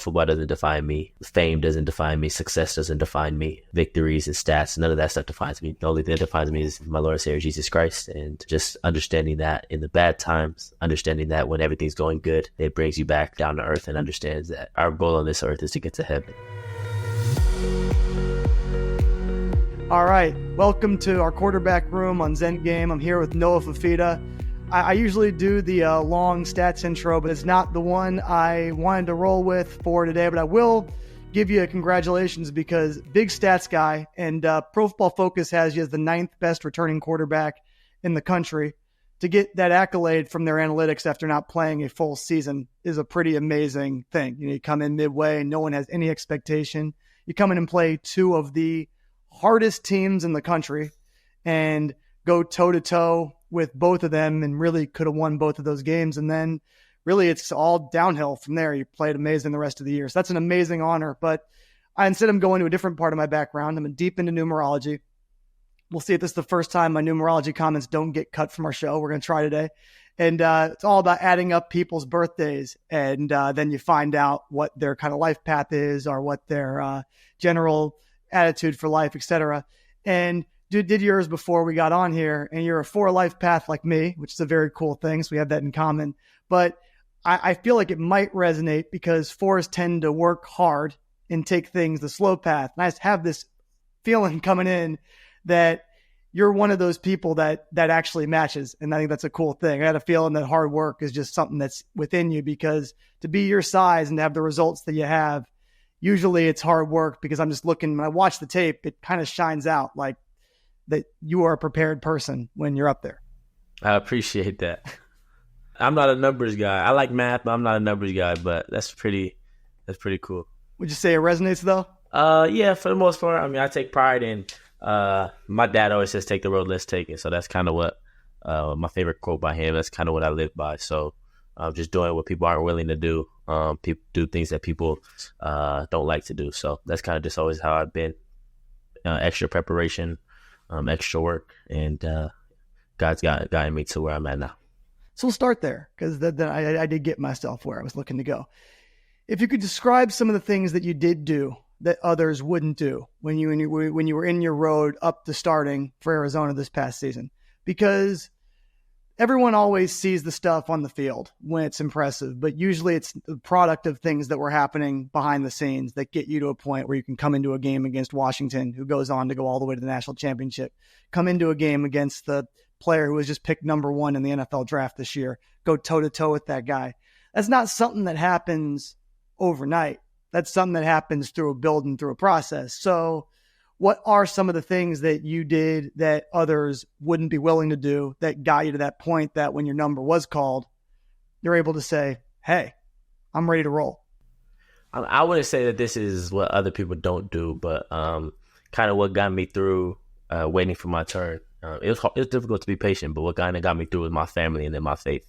football doesn't define me. Fame doesn't define me. Success doesn't define me. Victories and stats, none of that stuff defines me. The only thing that defines me is my Lord and Savior Jesus Christ, and just understanding that in the bad times, understanding that when everything's going good, it brings you back down to earth and understands that our goal on this earth is to get to heaven. All right, welcome to our quarterback room on ZenGame. I'm here with Noah Fifita. I usually do the long stats intro, but it's not the one I wanted to roll with for today. But I will give you a congratulations because big stats guy, and Pro Football Focus has you as the 9th best returning quarterback in the country. To get that accolade from their analytics after not playing a full season is a pretty amazing thing. You come in midway, no one has any expectation. You come in and play two of the hardest teams in the country and go toe-to-toe with both of them and really could have won both of those games. And then really it's all downhill from there. You played amazing the rest of the year. So that's an amazing honor. But instead I'm going to a different part of my background. I'm deep into numerology. We'll see if this is the first time my numerology comments don't get cut from our show. We're going to try today. And it's all about adding up people's birthdays. And then you find out what their kind of life path is or what their general attitude for life, etc. And did yours before we got on here, and you're a 4 life path like me, which is a very cool thing. So we have that in common. But I feel like it might resonate because 4s tend to work hard and take things the slow path. And I just have this feeling coming in that you're one of those people that actually matches. And I think that's a cool thing. I had a feeling that hard work is just something that's within you, because to be your size and to have the results that you have, usually it's hard work, because I'm just looking, when I watch the tape, it kind of shines out like that you are a prepared person when you're up there. I appreciate that. I'm not a numbers guy. I like math, but I'm not a numbers guy, but that's pretty cool. Would you say it resonates though? Yeah, for the most part. I mean, I take pride in, my dad always says, take the road less taken. So that's kind of what, my favorite quote by him, that's kind of what I live by. So just doing what people aren't willing to do. People do things that people don't like to do. So that's kind of just always how I've been. Extra preparation, extra work, and God's gotten me to where I'm at now. So we'll start there, because then I did get myself where I was looking to go. If you could describe some of the things that you did do that others wouldn't do when you were in your road up to starting for Arizona this past season, because everyone always sees the stuff on the field when it's impressive, but usually it's the product of things that were happening behind the scenes that get you to a point where you can come into a game against Washington, who goes on to go all the way to the national championship, come into a game against the player who was just picked number 1 in the NFL draft this year, go toe-to-toe with that guy. That's not something that happens overnight. That's something that happens through a build and through a process. So what are some of the things that you did that others wouldn't be willing to do that got you to that point that when your number was called, you're able to say, hey, I'm ready to roll? I wouldn't say that this is what other people don't do, but kind of what got me through waiting for my turn. It was difficult to be patient, but what kind of got me through was my family and then my faith.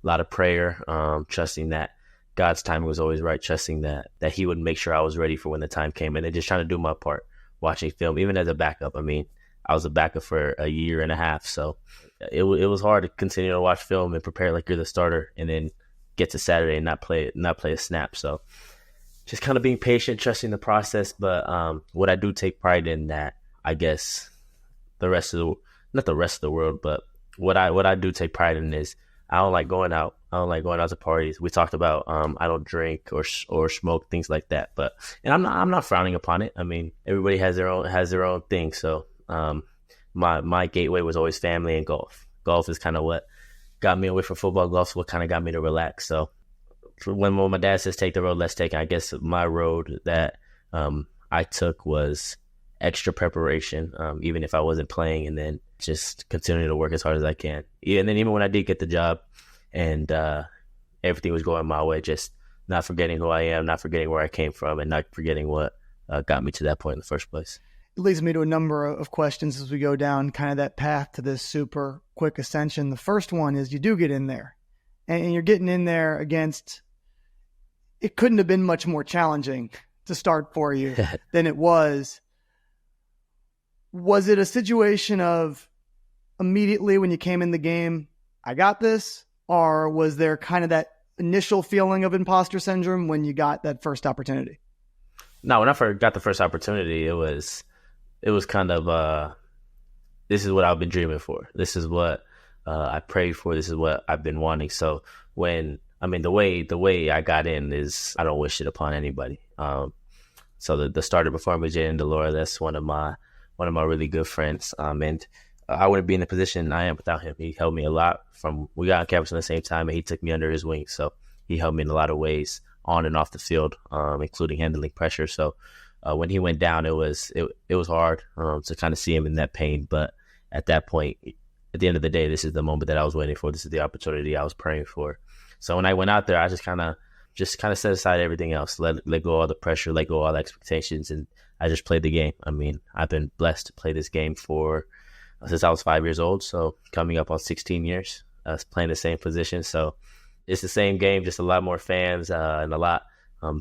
A lot of prayer, trusting that God's timing was always right, trusting that he would make sure I was ready for when the time came, and then just trying to do my part, watching film, even as a backup. I mean, I was a backup for a year and a half, so it was hard to continue to watch film and prepare like you're the starter, and then get to Saturday and not play a snap. So just kind of being patient, trusting the process. But what I do take pride in, that I guess not the rest of the world, but what I do take pride in is I don't like going out. I don't like going out to parties. We talked about I don't drink or smoke, things like that. But I'm not frowning upon it. I mean, everybody has their own thing. So my gateway was always family and golf. Golf is kind of what got me away from football. Golf's what kind of got me to relax. So when my dad says take the road less taken, I guess my road that I took was extra preparation, even if I wasn't playing, and then just continuing to work as hard as I can. And then even when I did get the job and everything was going my way, just not forgetting who I am, not forgetting where I came from, and not forgetting what got me to that point in the first place. It leads me to a number of questions as we go down kind of that path to this super quick ascension. The first one is you do get in there, and you're getting in there against, it couldn't have been much more challenging to start for you than it was. Was it a situation of immediately when you came in the game, I got this? Or was there kind of that initial feeling of imposter syndrome when you got that first opportunity? No, when I first got the first opportunity, it was kind of this is what I've been dreaming for. This is what I prayed for. This is what I've been wanting. So the way I got in is I don't wish it upon anybody. So the starter before me, Jedd and Delora, that's one of my really good friends. And I wouldn't be in the position I am without him. He helped me a lot. We got on campus at the same time, and he took me under his wing. So he helped me in a lot of ways on and off the field, including handling pressure. So when he went down, it was hard to kind of see him in that pain. But at that point, at the end of the day, this is the moment that I was waiting for. This is the opportunity I was praying for. So when I went out there, I just kind of set aside everything else, let go all the pressure, let go all the expectations, and I just played the game. I mean, I've been blessed to play this game since I was 5 years old, so coming up on 16 years, playing the same position. So it's the same game, just a lot more fans and a lot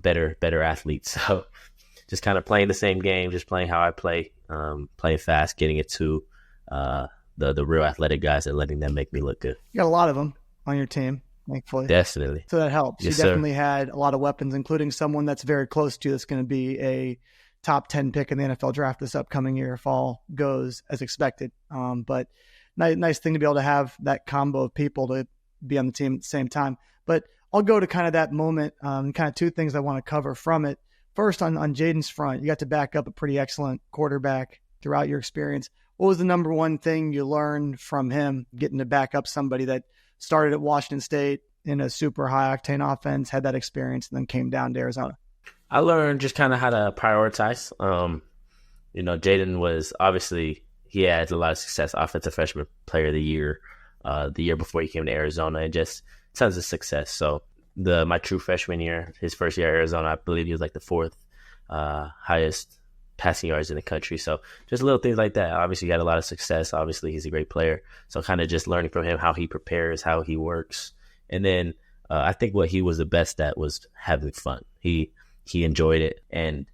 better athletes. So just kind of playing the same game, just playing how I play, playing fast, getting it to the real athletic guys and letting them make me look good. You got a lot of them on your team, thankfully. Definitely. So that helps. Yes, you definitely sir. had a lot of weapons, including someone that's very close to you that's going to be a top 10 pick in the NFL draft this upcoming year if all goes as expected. But nice thing to be able to have that combo of people to be on the team at the same time. But I'll go to kind of that moment, kind of two things I want to cover from it. First, on Jaden's front, you got to back up a pretty excellent quarterback throughout your experience. What was the number one thing you learned from him getting to back up somebody that started at Washington State in a super high octane offense, had that experience, and then came down to Arizona? I learned just kind of how to prioritize. Jaden was obviously, he had a lot of success, offensive freshman player of the year before he came to Arizona, and just tons of success. So my true freshman year, his first year at Arizona, I believe he was like the fourth highest passing yards in the country. So just little things like that. Obviously, he had a lot of success. Obviously, he's a great player. So kind of just learning from him how he prepares, how he works. And then I think what he was the best at was having fun. He enjoyed it. And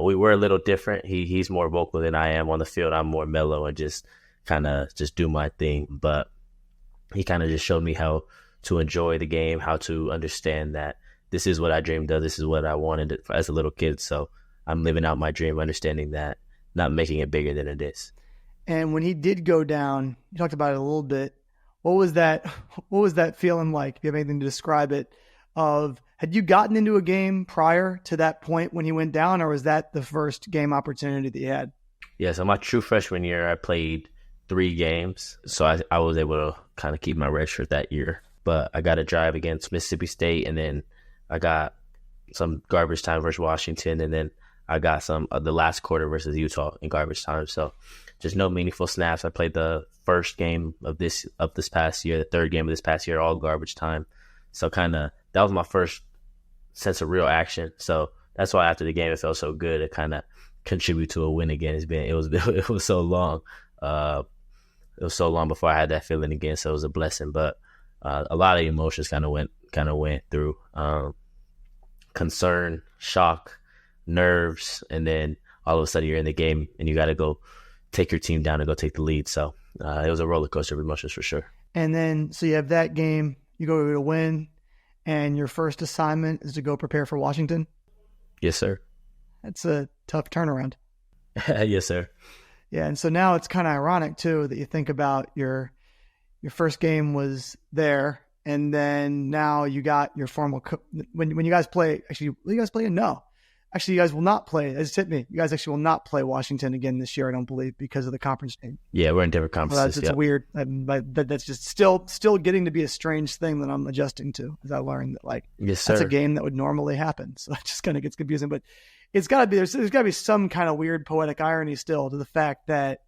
we were a little different. He's more vocal than I am on the field. I'm more mellow and just kind of just do my thing. But he kind of just showed me how to enjoy the game, how to understand that this is what I dreamed of. This is what I wanted as a little kid. So I'm living out my dream, understanding that, not making it bigger than it is. And when he did go down, you talked about it a little bit. What was that feeling like? If you have anything to describe it, had you gotten into a game prior to that point when he went down, or was that the first game opportunity that you had? Yeah, so my true freshman year, I played 3 games. So I was able to kind of keep my red shirt that year. But I got a drive against Mississippi State, and then I got some garbage time versus Washington, and then I got some the last quarter versus Utah in garbage time. So just no meaningful snaps. I played the first game of this past year, the third game of this past year, all garbage time. So kind of that was my first sense of real action. So that's why after the game it felt so good to kind of contribute to a win again. It was so long. It was so long before I had that feeling again. So it was a blessing. But a lot of emotions kind of went through concern, shock, nerves, and then all of a sudden you're in the game and you got to go take your team down and go take the lead. So it was a roller coaster of emotions for sure. And then, so you have that game, you go to win, and your first assignment is to go prepare for Washington? Yes, sir. That's a tough turnaround. Yes, sir. Yeah, and so now it's kind of ironic, too, that you think about your first game was there, and then now you got your formal when you guys play. Actually, will you guys play? No. Actually, you guys will not play. It hit me. You guys actually will not play Washington again this year, I don't believe, because of the conference game. Yeah, we're in different conferences. It's weird. That's just still getting to be a strange thing that I'm adjusting to, as I learned that yes, sir, that's a game that would normally happen. So it just kind of gets confusing. But it's got to be there's got to be some kind of weird poetic irony still to the fact that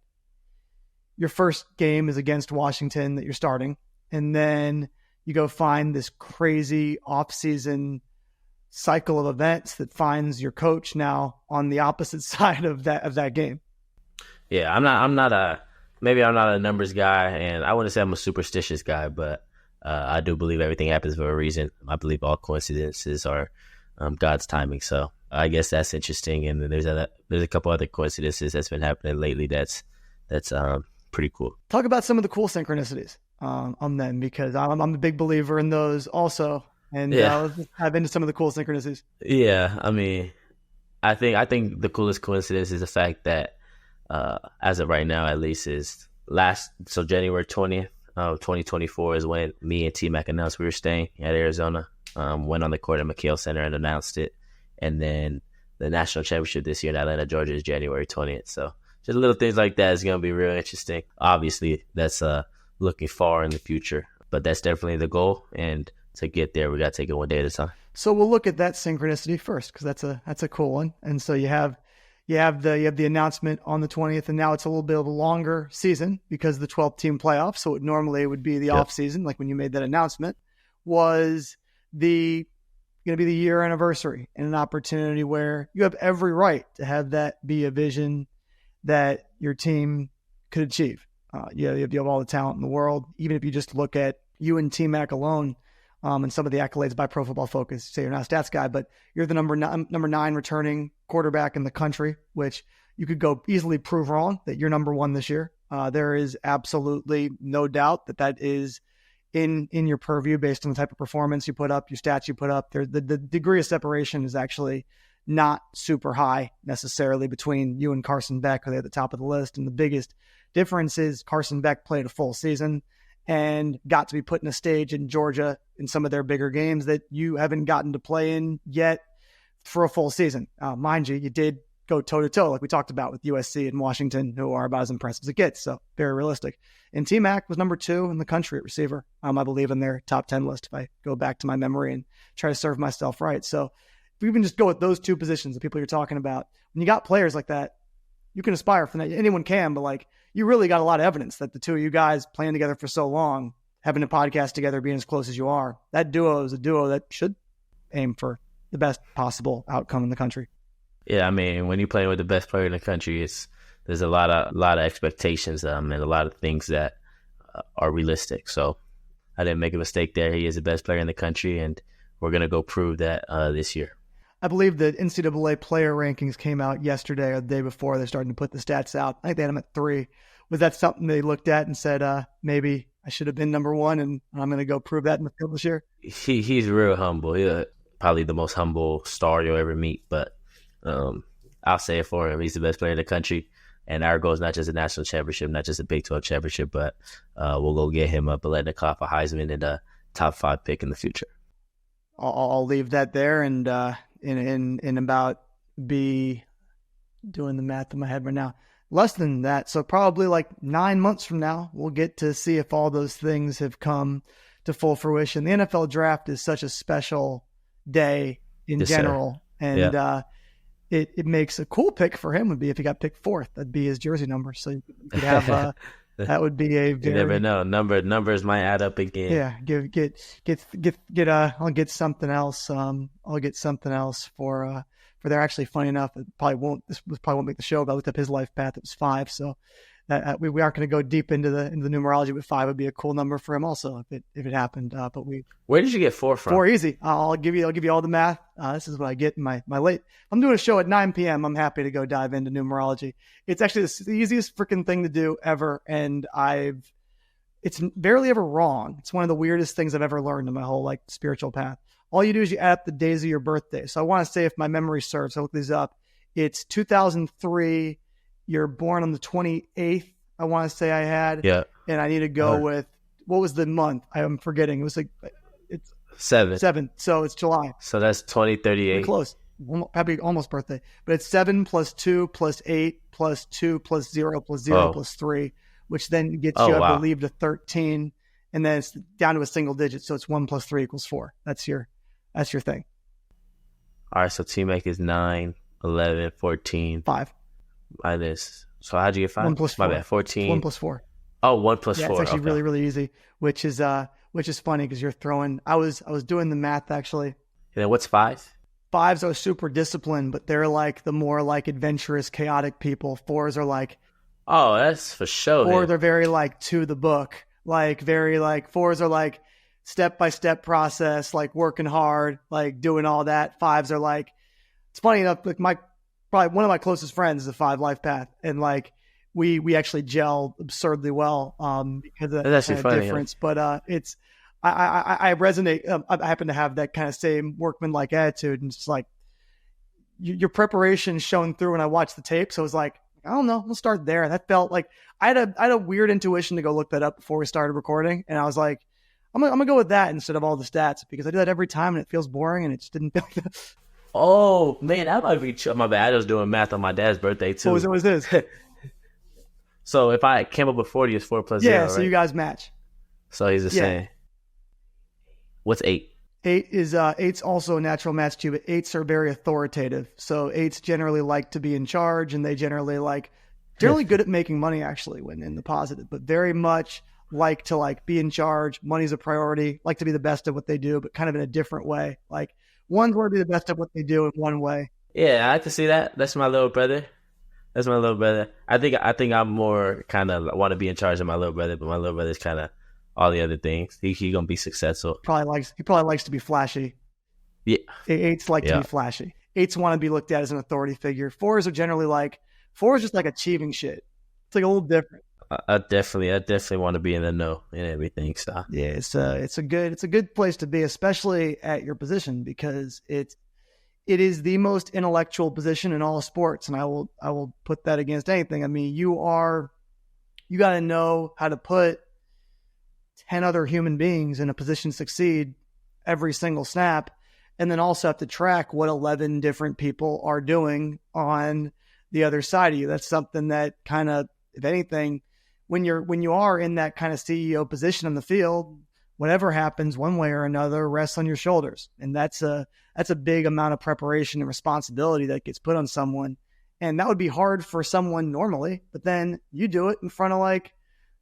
your first game is against Washington that you're starting, and then you go find this crazy offseason cycle of events that finds your coach now on the opposite side of that game. Yeah, I'm not a numbers guy, and I wouldn't say I'm a superstitious guy, but I do believe everything happens for a reason. I believe all coincidences are God's timing. So I guess that's interesting. And then there's a couple other coincidences that's been happening lately that's pretty cool. Talk about some of the cool synchronicities on them, because I'm a big believer in those also. And let's dive into some of the cool synchronicities. Yeah, I mean, I think the coolest coincidence is the fact that, as of right now, at least, is January 20th, 2024 is when me and T-Mac announced we were staying at Arizona. Went on the court at McHale Center and announced it. And then the national championship this year in Atlanta, Georgia is January 20th. So just little things like that is going to be real interesting. Obviously, that's looking far in the future, but that's definitely the goal. And to get there, we got to take it one day at a time. So we'll look at that synchronicity first, because that's a cool one. And so you have the announcement on the 20th, and now it's a little bit of a longer season because of the 12 team playoff. So it normally would be the off season, like when you made that announcement, was going to be the year anniversary, and an opportunity where you have every right to have that be a vision that your team could achieve. You have all the talent in the world. Even if you just look at you and T-Mac alone, and some of the accolades by Pro Football Focus, say you're not a stats guy, but you're the number 9 returning quarterback in the country, which you could go easily prove wrong that you're number 1 this year. There is absolutely no doubt that is in your purview based on the type of performance you put up, your stats you put up. The degree of separation is actually not super high necessarily between you and Carson Beck, who they're at the top of the list. And the biggest difference is Carson Beck played a full season and got to be put in a stage in Georgia in some of their bigger games that you haven't gotten to play in yet for a full season. Mind you, you did go toe-to-toe, like we talked about with USC and Washington, who are about as impressive as it gets, so very realistic. And T-Mac was number 2 in the country at receiver, I believe, in their top 10 list, if I go back to my memory and try to serve myself right. So if we even just go with those 2 positions, the people you're talking about, when you got players like that, you can aspire for that. Anyone can, but like, you really got a lot of evidence that the 2 of you guys playing together for so long, having a podcast together, being as close as you are, that duo is a duo that should aim for the best possible outcome in the country. Yeah, I mean, when you're playing with the best player in the country, there's a lot of expectations and a lot of things that are realistic. So I didn't make a mistake there. He is the best player in the country, and we're going to go prove that this year. I believe the NCAA player rankings came out yesterday or the day before. They're starting to put the stats out. I think they had him at 3. Was that something they looked at and said, maybe I should have been number 1 and I'm going to go prove that in the field this year? He's real humble. He's probably the most humble star you'll ever meet, but I'll say it for him. He's the best player in the country, and our goal is not just a national championship, not just a Big 12 championship, but we'll go get him a Biletnikoff, a Heisman, and a top 5 pick in the future. I'll leave that there, and in about be doing the math in my head right now, less than that. So probably like 9 months from now, we'll get to see if all those things have come to full fruition. The NFL draft is such a special day in general. Sir. And it makes a cool pick for him would be if he got picked 4th. That'd be his jersey number. So you could have that would be a very, you never know. Numbers might add up again. Yeah, I'll get something else. I'll get something else for they're actually funny enough. This probably won't make the show, but I looked up his life path. It was 5. So that we aren't going to go deep into the numerology, but 5 would be a cool number for him also if it happened. But where did you get 4 from? 4 easy. I'll give you all the math. This is what I get in my late. I'm doing a show at 9 p.m. I'm happy to go dive into numerology. It's actually the easiest freaking thing to do ever, and it's barely ever wrong. It's one of the weirdest things I've ever learned in my whole spiritual path. All you do is you add up the days of your birthday. So I want to say, if my memory serves, I look these up. It's 2003. You're born on the 28th. I want to say I had. Yeah. And I need to go with, what was the month? I'm forgetting. It was it's 7. So it's July. So that's 2038. Pretty close. Happy almost birthday. But it's 7 plus 2 plus 8 plus 2 plus 0 plus 0 plus 3, which then gets you, I believe, to 13. And then it's down to a single digit. So it's 1 plus 3 equals 4. That's your thing. All right. So T-Mac is 9, 11, 14. 5. Minus. So how'd you get 5? 1 plus 4. My bad. 14. 1 plus 4. Oh, 1 plus 4. It's actually really, really easy, which is funny because you're throwing. I was doing the math actually. And then what's 5? 5s are super disciplined, but they're the more adventurous, chaotic people. 4s are oh, that's for sure. 4s are very to the book, very 4s are step-by-step process, working hard, doing all that. 5s are it's funny enough, probably one of my closest friends is a 5 life path, and we actually gel absurdly well because of that funny, difference. Yeah. But I resonate. I happen to have that kind of same workman-like attitude, and it's like your preparation shone through when I watched the tape. So it was like, I don't know, we'll start there. That felt like I had a weird intuition to go look that up before we started recording, and I was like, I'm gonna go with that instead of all the stats, because I do that every time and it feels boring and it just didn't feel like that. Oh man, that might be my bad. I was doing math on my dad's birthday too. What was this? So if I came up with 40, it's 4 plus 0. Yeah, so right? you guys match. So he's the same. What's 8? 8's also a natural match too, but 8s are very authoritative. So 8s generally like to be in charge, and they generally good at making money actually when in the positive, but very much like to be in charge. Money's a priority, like to be the best at what they do, but kind of in a different way. Like ones want to be the best at what they do in one way. Yeah, I like to see that. That's my little brother. I think I'm more kind of want to be in charge of my little brother, but my little brother's kind of all the other things. He gonna be successful. He probably likes to be flashy. Yeah. 8s like to be flashy. 8s want to be looked at as an authority figure. 4s are generally 4s just like achieving shit. It's like a little different. I definitely want to be in the know and everything. So yeah, it's a good place to be, especially at your position, because it is the most intellectual position in all sports, and I will put that against anything. I mean, you got to know how to put 10 other human beings in a position to succeed every single snap, and then also have to track what 11 different people are doing on the other side of you. That's something that kind of, if anything, when you are in that kind of CEO position on the field, whatever happens one way or another rests on your shoulders. And that's a big amount of preparation and responsibility that gets put on someone. And that would be hard for someone normally, but then you do it in front of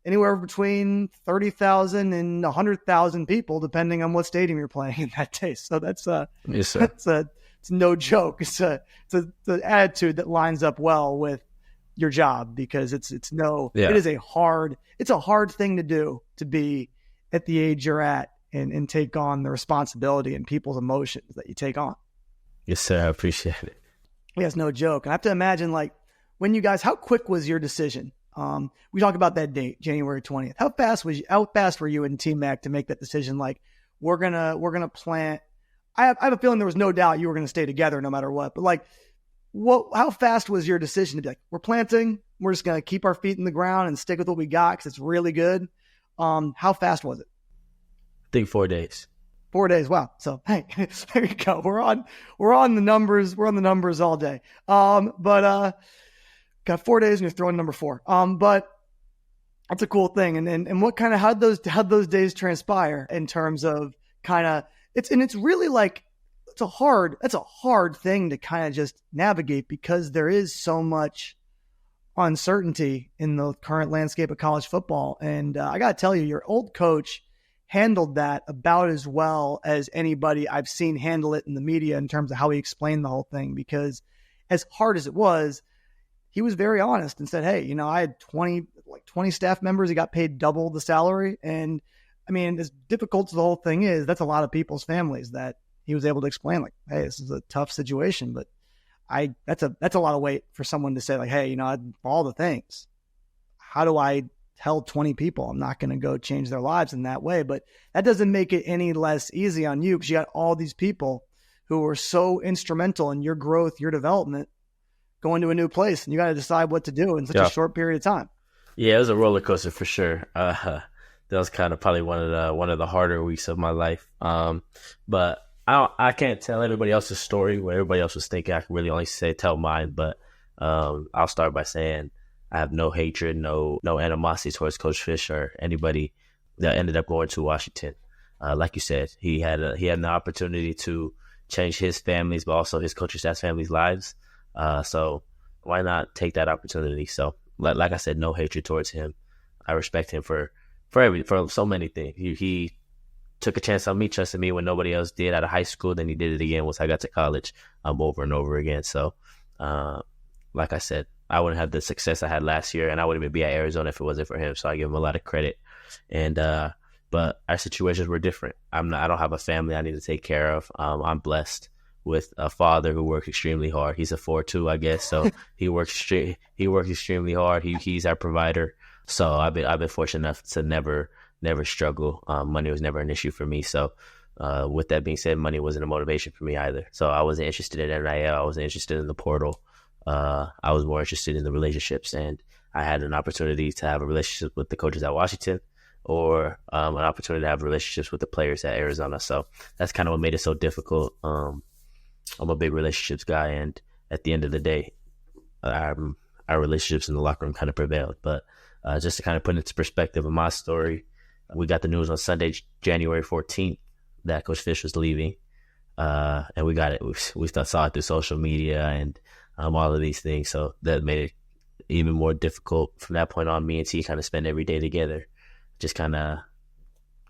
anywhere between 30,000 and 100,000 people, depending on what stadium you're playing in that day. So that's yes, sir. It's no joke. It's an attitude that lines up well with your job, because it is a hard thing to do, to be at the age you're at and take on the responsibility and people's emotions that you take on. Yes, sir. I appreciate it. Yeah, it's no joke. I have to imagine, when you guys, how quick was your decision? We talk about that date, January 20th. How fast were you and T-Mac to make that decision? We're gonna plant. I have a feeling there was no doubt you were going to stay together no matter what. But how fast was your decision to be we're planting, we're just going to keep our feet in the ground and stick with what we got because it's really good? How fast was it? I think 4 days. 4 days. Wow. So, hey, there you go. We're on the numbers. We're on the numbers all day. But got 4 days and you're throwing number 4. But that's a cool thing. And what kind of, how'd those days transpire in terms of it's really that's a hard thing to kind of just navigate, because there is so much uncertainty in the current landscape of college football. And I got to tell you, your old coach handled that about as well as anybody I've seen handle it in the media in terms of how he explained the whole thing, because as hard as it was, he was very honest and said, hey, I had 20 staff members. He got paid double the salary. And I mean, as difficult as the whole thing is, that's a lot of people's families that he was able to explain, hey, this is a tough situation, but that's a lot of weight for someone to say, hey, all the things, how do I tell 20 people I'm not going to go change their lives in that way? But that doesn't make it any less easy on you, because you got all these people who were so instrumental in your growth, your development, going to a new place, and you got to decide what to do in such a short period of time. Yeah, it was a roller coaster for sure. That was kind of probably one of the harder weeks of my life. But I can't tell everybody else's story, what everybody else was thinking. I can really only tell mine. But I'll start by saying I have no hatred, no animosity towards Coach Fisch or anybody that ended up going to Washington. Like you said, he had an opportunity to change his family's, but also his coaching staff's family's lives. So why not take that opportunity? So like I said, no hatred towards him. I respect him for so many things. He took a chance on me, trusted me when nobody else did out of high school. Then he did it again once I got to college, over and over again. So, like I said, I wouldn't have the success I had last year, and I wouldn't even be at Arizona if it wasn't for him. So I give him a lot of credit. And but our situations were different. I don't have a family I need to take care of. I'm blessed with a father who works extremely hard. He's a 4-2, I guess. So he works extremely hard. He's our provider. So I've been fortunate enough to never never struggle. Money was never an issue for me. So with that being said, money wasn't a motivation for me either. So I wasn't interested in NIL. I wasn't interested in the portal. I was more interested in the relationships, and I had an opportunity to have a relationship with the coaches at Washington, or an opportunity to have relationships with the players at Arizona. So that's kind of what made it so difficult. I'm a big relationships guy, and at the end of the day, our relationships in the locker room kind of prevailed. But just to kind of put into perspective of my story, we got the news on Sunday, January 14th, that Coach Fisch was leaving. And we got it. We saw it through social media and all of these things. So that made it even more difficult. From that point on, me and T kind of spent every day together, just kind of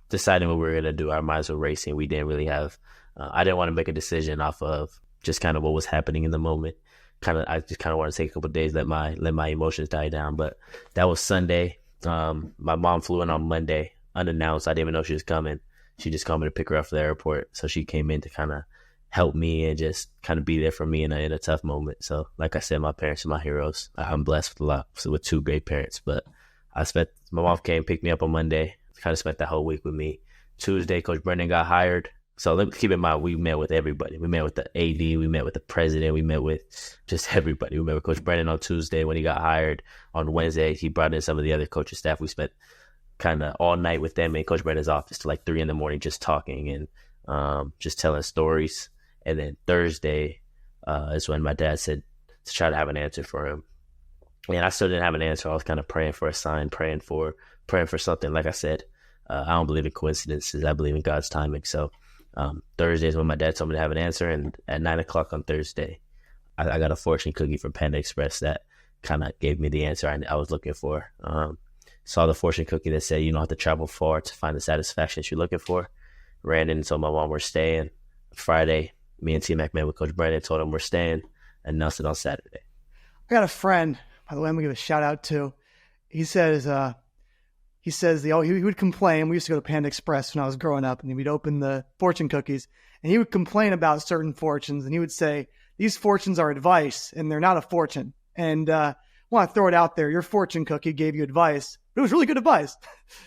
deciding what we were going to do. Our minds were racing. We didn't really have, I didn't want to make a decision off of just kind of what was happening in the moment. I just kind of wanted to take a couple of days, let my emotions die down. But that was Sunday. My mom flew in on Monday, unannounced. I didn't even know she was coming. She just called me to pick her up from the airport. So she came in to kind of help me and just kind of be there for me in a tough moment. So like I said, my parents are my heroes. I'm blessed with two great parents. But my mom came, picked me up on Monday, kind of spent that whole week with me. Tuesday, Coach Brennan got hired. So let's keep in mind, we met with everybody. We met with the AD, we met with the president, we met with just everybody. We met with Coach Brennan on Tuesday when he got hired. On Wednesday, he brought in some of the other coaching staff. We spent kind of all night with them in Coach Brennan's office till like 3 a.m, just talking and just telling stories. And then Thursday is when my dad said to try to have an answer for him. And I still didn't have an answer. I was kind of praying for a sign, praying for something. Like I said, I don't believe in coincidences. I believe in God's timing. So Thursday is when my dad told me to have an answer. And at 9 o'clock on Thursday, I got a fortune cookie from Panda Express that kind of gave me the answer I was looking for. Saw the fortune cookie that said you don't have to travel far to find the satisfaction that you're looking for. Ran in and told my mom we're staying. Friday, me and T-Mac met with Coach Brennan, told him we're staying, and announced it on Saturday. I got a friend, by the way, I'm going to give a shout out to. He says he would complain. We used to go to Panda Express when I was growing up, and we'd open the fortune cookies, and he would complain about certain fortunes, and he would say, these fortunes are advice, and they're not a fortune. And I want to throw it out there. Your fortune cookie gave you advice, but it was really good advice.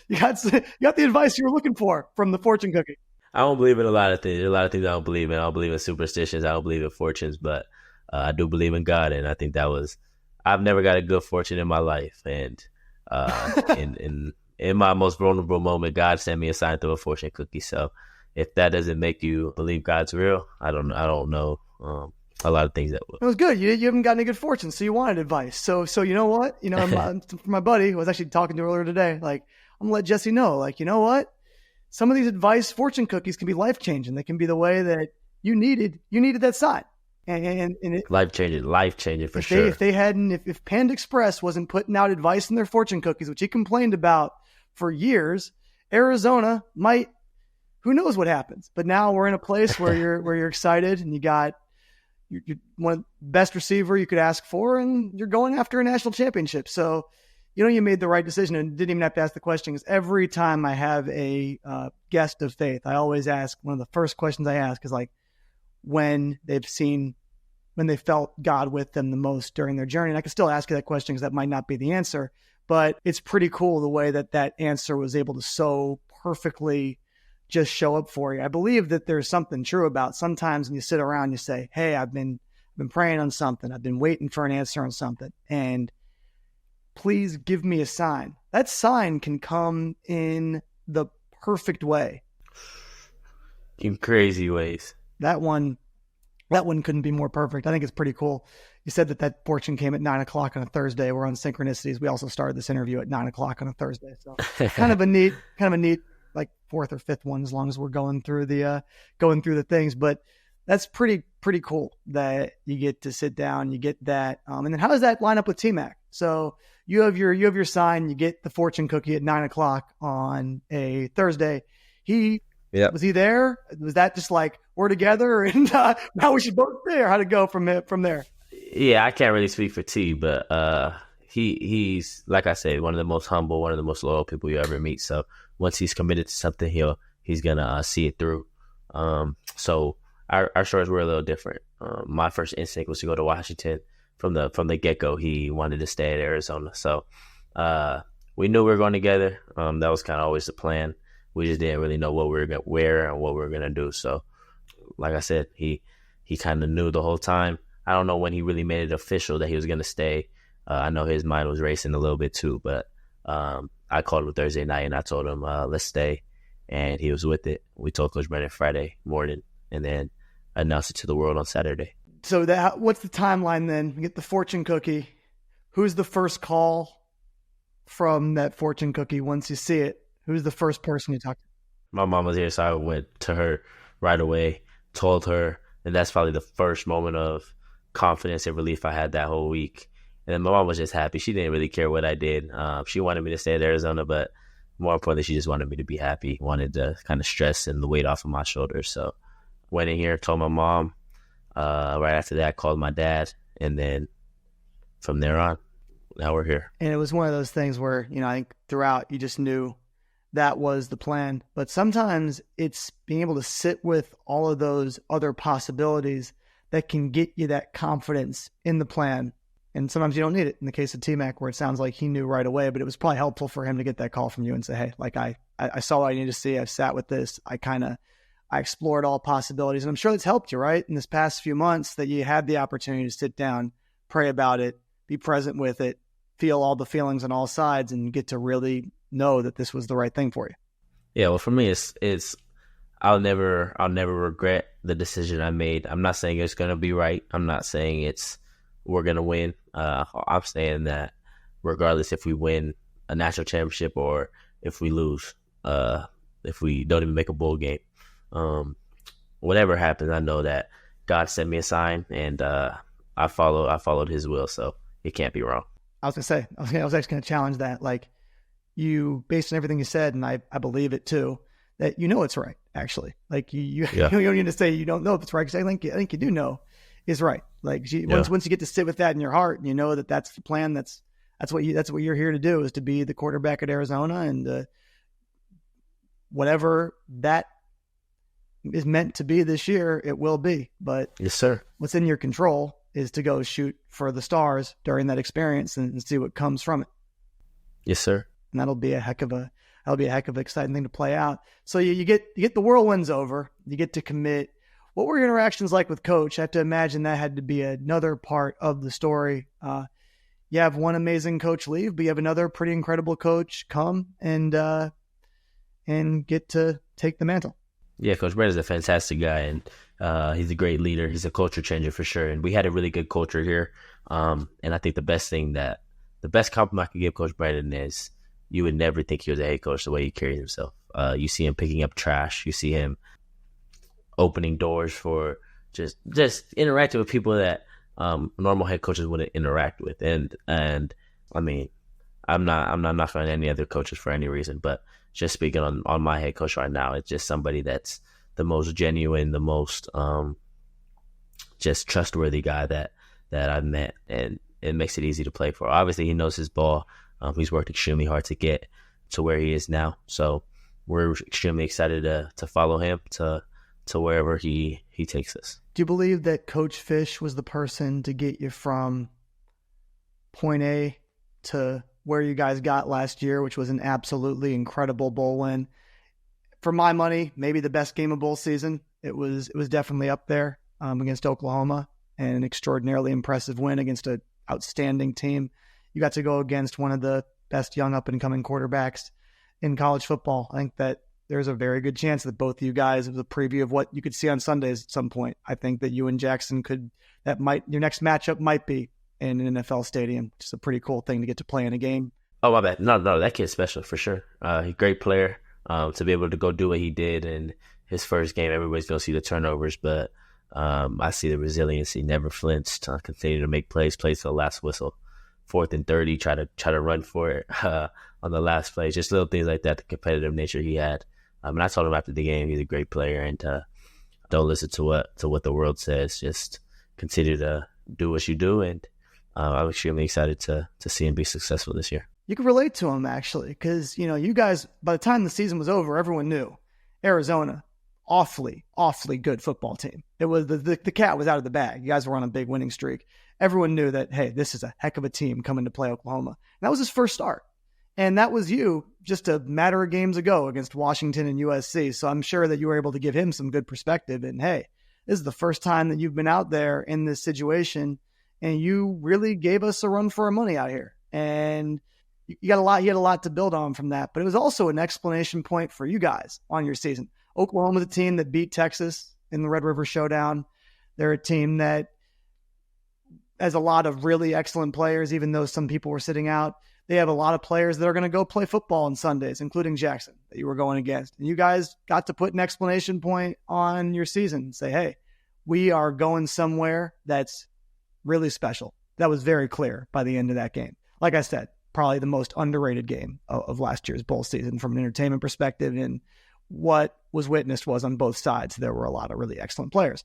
You got the advice you were looking for from the fortune cookie. I don't believe in a lot of things. There's a lot of things I don't believe in. I don't believe in superstitions. I don't believe in fortunes, but I do believe in God. And I think I've never got a good fortune in my life. And in my most vulnerable moment, God sent me a sign through a fortune cookie. So if that doesn't make you believe God's real, I don't know a lot of things that will. It was good. You haven't got any good fortune, so you wanted advice. So you know what? My buddy who I was actually talking to earlier today, like, I'm going to let Jesse know, like, you know what? Some of these advice fortune cookies can be life-changing. They can be the way that you needed that sign. And it, life-changing for sure. If Panda Express wasn't putting out advice in their fortune cookies, which he complained about for years, Arizona might, who knows what happens. But now we're in a place where you're excited, and you're one of the best receiver you could ask for, and you're going after a national championship. So, you made the right decision, and didn't even have to ask the question, because every time I have a guest of faith, I always ask, one of the first questions I ask is like, when they felt God with them the most during their journey. And I can still ask you that question because that might not be the answer, but it's pretty cool the way that answer was able to so perfectly just show up for you. I believe that there's something true about sometimes when you sit around, you say, hey, I've been praying on something. I've been waiting for an answer on something, and please give me a sign. That sign can come in the perfect way. In crazy ways. That one couldn't be more perfect. I think it's pretty cool. You said that fortune came at 9 o'clock on a Thursday. We're on synchronicities. We also started this interview at 9 o'clock on a Thursday. So kind of a neat, like fourth or fifth one, as long as we're going through the things. But that's pretty cool that you get to sit down, you get that. And then how does that line up with T-Mac? So you have your sign, you get the fortune cookie at 9 o'clock on a Thursday. Was he there? Was that just like, we're together and now we should both stay, or how'd it go from there? Yeah, I can't really speak for T, but he's, like I said, one of the most humble, one of the most loyal people you ever meet. So once he's committed to something, he's gonna see it through. So our stories were a little different. My first instinct was to go to Washington. From the get-go, he wanted to stay at Arizona. So we knew we were going together. That was kind of always the plan. We just didn't really know what we were going to wear and what we were going to do. So, like I said, he kind of knew the whole time. I don't know when he really made it official that he was going to stay. I know his mind was racing a little bit too, but I called him Thursday night and I told him, let's stay. And he was with it. We told Coach Brennan Friday morning and then announced it to the world on Saturday. So what's the timeline then? You get the fortune cookie. Who's the first call from that fortune cookie once you see it? Who's the first person you talk to? My mom was here, so I went to her right away, told her, and that's probably the first moment of confidence and relief I had that whole week. And then my mom was just happy. She didn't really care what I did. She wanted me to stay in Arizona, but more importantly, she just wanted me to be happy, wanted to kind of stress and the weight off of my shoulders. So went in here, told my mom. Right after that, called my dad, and then from there on, now we're here. And it was one of those things where, I think throughout you just knew that was the plan. But sometimes it's being able to sit with all of those other possibilities that can get you that confidence in the plan. And sometimes you don't need it. In the case of T-Mac, where it sounds like he knew right away, but it was probably helpful for him to get that call from you and say, hey, like I saw what I needed to see. I've sat with this. I explored all possibilities. And I'm sure it's helped you, right? In this past few months that you had the opportunity to sit down, pray about it, be present with it, feel all the feelings on all sides, and get to really know that this was the right thing for you. Yeah, well, for me, it's I'll never regret the decision I made. I'm not saying it's gonna be right. I'm not saying we're gonna win. I'm saying that regardless if we win a national championship or if we lose, if we don't even make a bowl game, whatever happens, I know that God sent me a sign, and I followed His will, so it can't be wrong. I was actually gonna challenge that. Like, you, based on everything you said, and I believe it too, that it's right, actually. Like you don't need to say you don't know if it's right, because I think you do know is right. Like once you get to sit with that in your heart and you know that that's the plan, that's what you're here to do, is to be the quarterback at Arizona, and whatever that is meant to be this year, it will be. But yes, sir. What's in your control is to go shoot for the stars during that experience and see what comes from it. Yes, sir. And that'll be a heck of an exciting thing to play out. So you get the whirlwinds over, you get to commit. What were your interactions like with Coach? I have to imagine that had to be another part of the story. You have one amazing coach leave, but you have another pretty incredible coach come and get to take the mantle. Yeah, Coach Brett is a fantastic guy, and he's a great leader. He's a culture changer for sure, and we had a really good culture here. And I think the best compliment I could give Coach Brandon is you would never think he was a head coach the way he carries himself. You see him picking up trash. You see him opening doors for just interacting with people that normal head coaches wouldn't interact with. And I mean, I'm not knocking on any other coaches for any reason, but just speaking on my head coach right now, it's just somebody that's the most genuine, the most just trustworthy guy that I've met, and it makes it easy to play for. Obviously, he knows his ball. He's worked extremely hard to get to where he is now. So we're extremely excited to follow him to wherever he takes us. Do you believe that Coach Fisch was the person to get you from point A to where you guys got last year, which was an absolutely incredible bowl win? For my money, maybe the best game of bowl season. It was definitely up there against Oklahoma, and an extraordinarily impressive win against an outstanding team. You got to go against one of the best young up-and-coming quarterbacks in college football. I think that there's a very good chance that both of you guys, it was a preview of what you could see on Sundays at some point. I think that you and Jackson your next matchup might be in an NFL stadium, which is a pretty cool thing to get to play in a game. Oh, my bad. No, that kid's special for sure. He's a great player. To be able to go do what he did in his first game, everybody's going to see the turnovers, but I see the resiliency, never flinched, continue to make plays to the last whistle. 4th and 30, try to run for it on the last play. Just little things like that, the competitive nature he had. And I told him after the game, he's a great player, and don't listen to what the world says. Just continue to do what you do, and I'm extremely excited to see him be successful this year. You can relate to him, actually, because you guys, by the time the season was over, everyone knew Arizona, awfully good football team. It was the cat was out of the bag. You guys were on a big winning streak. Everyone knew that, hey, this is a heck of a team coming to play Oklahoma. And that was his first start. And that was you just a matter of games ago against Washington and USC. So I'm sure that you were able to give him some good perspective. And hey, this is the first time that you've been out there in this situation, and you really gave us a run for our money out here. And you had a lot to build on from that. But it was also an explanation point for you guys on your season. Oklahoma's a team that beat Texas in the Red River Showdown. They're a team that has a lot of really excellent players, even though some people were sitting out. They have a lot of players that are going to go play football on Sundays, including Jackson, that you were going against. And you guys got to put an explanation point on your season and say, hey, we are going somewhere that's really special. That was very clear by the end of that game. Like I said, probably the most underrated game of last year's bowl season from an entertainment perspective. And what was witnessed was on both sides, there were a lot of really excellent players.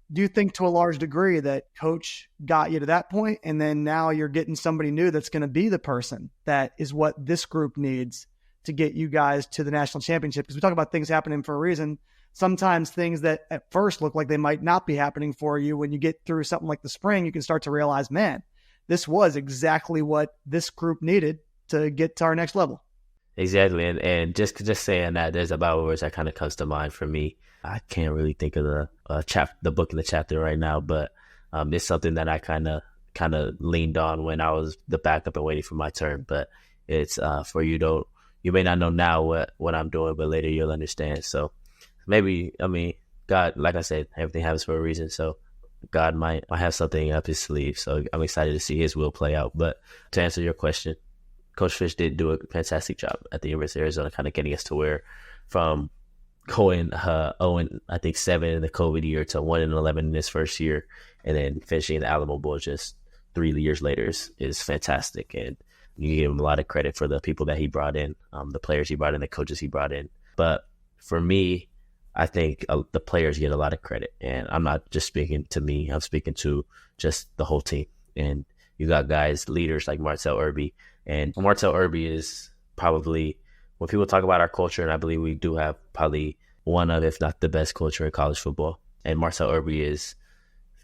Do you think to a large degree that coach got you to that point, and then now you're getting somebody new that's going to be the person that is what this group needs to get you guys to the national championship? Because we talk about things happening for a reason. Sometimes things that at first look like they might not be happening for you, when you get through something like the spring, you can start to realize, man, this was exactly what this group needed to get to our next level. Exactly. And just saying that, there's a Bible verse that kind of comes to mind for me. I can't really think of the book in the chapter right now, but it's something that I kind of leaned on when I was the backup and waiting for my turn. But it's for you may not know now what I'm doing, but later you'll understand. So maybe, God, like I said, everything happens for a reason. So God might have something up his sleeve. So I'm excited to see his will play out. But to answer your question, Coach Fisch did do a fantastic job at the University of Arizona, kind of getting us to where from going 0-7 in the COVID year to 1-11 in his first year, and then finishing the Alamo Bowl just 3 years later is fantastic. And you give him a lot of credit for the people that he brought in, the players he brought in, the coaches he brought in. But for me, I think the players get a lot of credit. And I'm not just speaking to me, I'm speaking to just the whole team. And you got guys, leaders like Martell Irby. And Martell Irby is probably, when people talk about our culture, and I believe we do have probably one of, if not the best culture in college football. And Martell Irby is